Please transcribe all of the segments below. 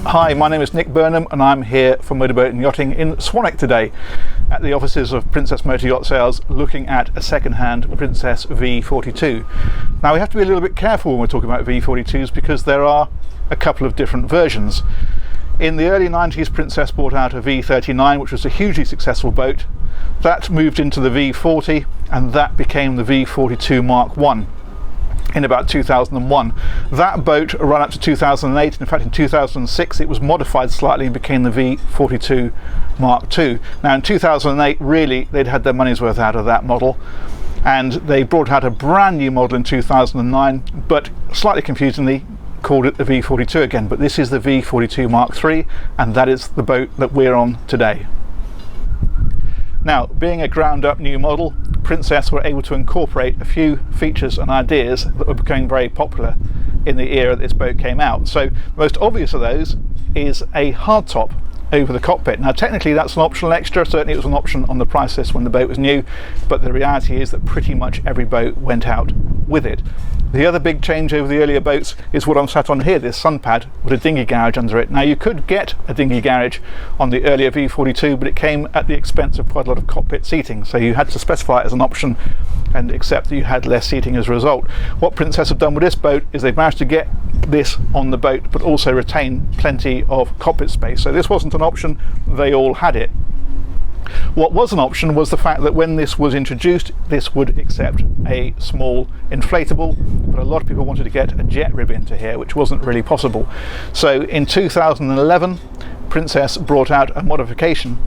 Hi, my name is Nick Burnham and I'm here for Motorboat and Yachting in Swanwick today at the offices of Princess Motor Yacht Sales, looking at a second-hand Princess V42. Now we have to be a little bit careful when we're talking about V42s because there are a couple of different versions. In the early 90s, Princess brought out a V39, which was a hugely successful boat. That moved into the V40 and that became the V42 Mark I. In about 2001. That boat ran up to 2008. In fact, in 2006 it was modified slightly and became the V42 Mark II. Now in 2008, really, they'd had their money's worth out of that model, and they brought out a brand new model in 2009, but slightly confusingly called it the V42 again. But this is the V42 Mark III, and that is the boat that we're on today. Now, being a ground-up new model, Princess were able to incorporate a few features and ideas that were becoming very popular in the era that this boat came out. So the most obvious of those is a hardtop over the cockpit. Now technically that's an optional extra, certainly it was an option on the price list when the boat was new, but the reality is that pretty much every boat went out with it. The other big change over the earlier boats is what I'm sat on here, this sun pad with a dinghy garage under it. Now you could get a dinghy garage on the earlier V42, but it came at the expense of quite a lot of cockpit seating, so you had to specify it as an option and accept that you had less seating as a result. What Princess have done with this boat is they've managed to get this on the boat but also retain plenty of cockpit space. So this wasn't an option, they all had it. What was an option was the fact that when this was introduced, this would accept a small inflatable, but a lot of people wanted to get a jet rib into here, which wasn't really possible. So in 2011, Princess brought out a modification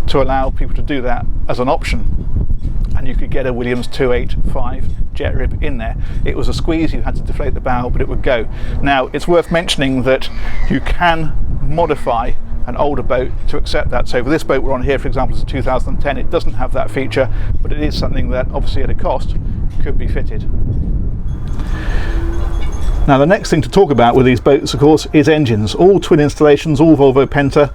to allow people to do that as an option, and you could get a Williams 285 jet rib in there. It was a squeeze, you had to deflate the bow, but it would go. Now it's worth mentioning that you can modify an older boat to accept that. So for this boat we're on here, for example, is a 2010, it doesn't have that feature, but it is something that obviously at a cost could be fitted. Now the next thing to talk about with these boats, of course, is engines. All twin installations, all Volvo Penta.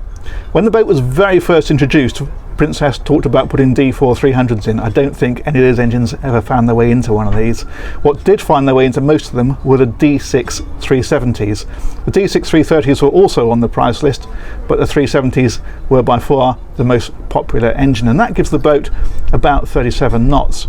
When the boat was very first introduced, Princess talked about putting D4 300s in. I don't think any of those engines ever found their way into one of these. What did find their way into most of them were the D6 370s. The D6 330s were also on the price list, but the 370s were by far the most popular engine, and that gives the boat about 37 knots.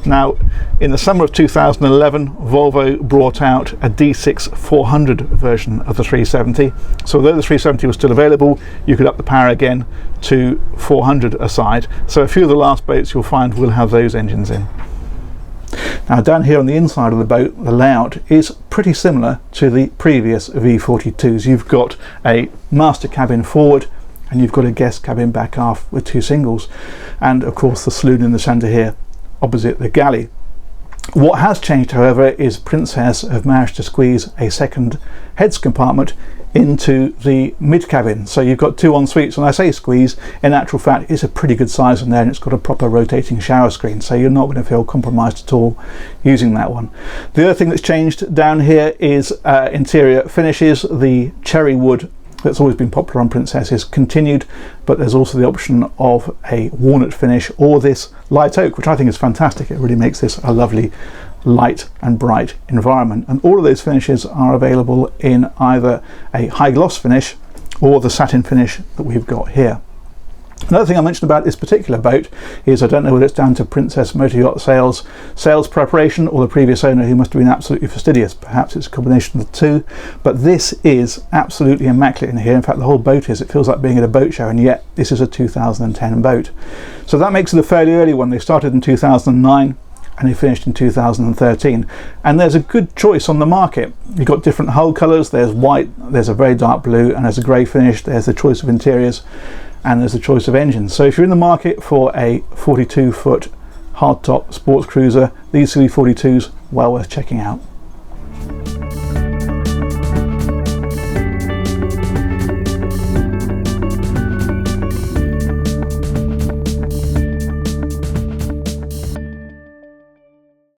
Now, in the summer of 2011, Volvo brought out a D6 400 version of the 370. So although the 370 was still available, you could up the power again to 400 a side. So a few of the last boats you'll find will have those engines in. Now down here on the inside of the boat, the layout is pretty similar to the previous V42s. You've got a master cabin forward, and you've got a guest cabin back aft with two singles, and of course the saloon in the centre here opposite the galley. What has changed, however, is Princess have managed to squeeze a second heads compartment into the mid cabin, so you've got two en-suites. And I say squeeze, in actual fact it's a pretty good size in there, and it's got a proper rotating shower screen, so you're not going to feel compromised at all using that one. The other thing that's changed down here is interior finishes. The cherry wood that's always been popular on Princess is continued, but there's also the option of a walnut finish or this light oak, which I think is fantastic. It really makes this a lovely light and bright environment, and all of those finishes are available in either a high gloss finish or the satin finish that we've got here. Another thing I mentioned about this particular boat is, I don't know whether it's down to Princess Motor Yacht Sales preparation or the previous owner who must have been absolutely fastidious. Perhaps it's a combination of the two, but this is absolutely immaculate in here. In fact, the whole boat is. It feels like being at a boat show, and yet this is a 2010 boat. So that makes it a fairly early one. They started in 2009 and they finished in 2013, and there's a good choice on the market. You've got different hull colours. There's white, there's a very dark blue, and there's a grey finish. There's the choice of interiors, and there's a choice of engines. So if you're in the market for a 42-foot hardtop sports cruiser, these V42s, well worth checking out.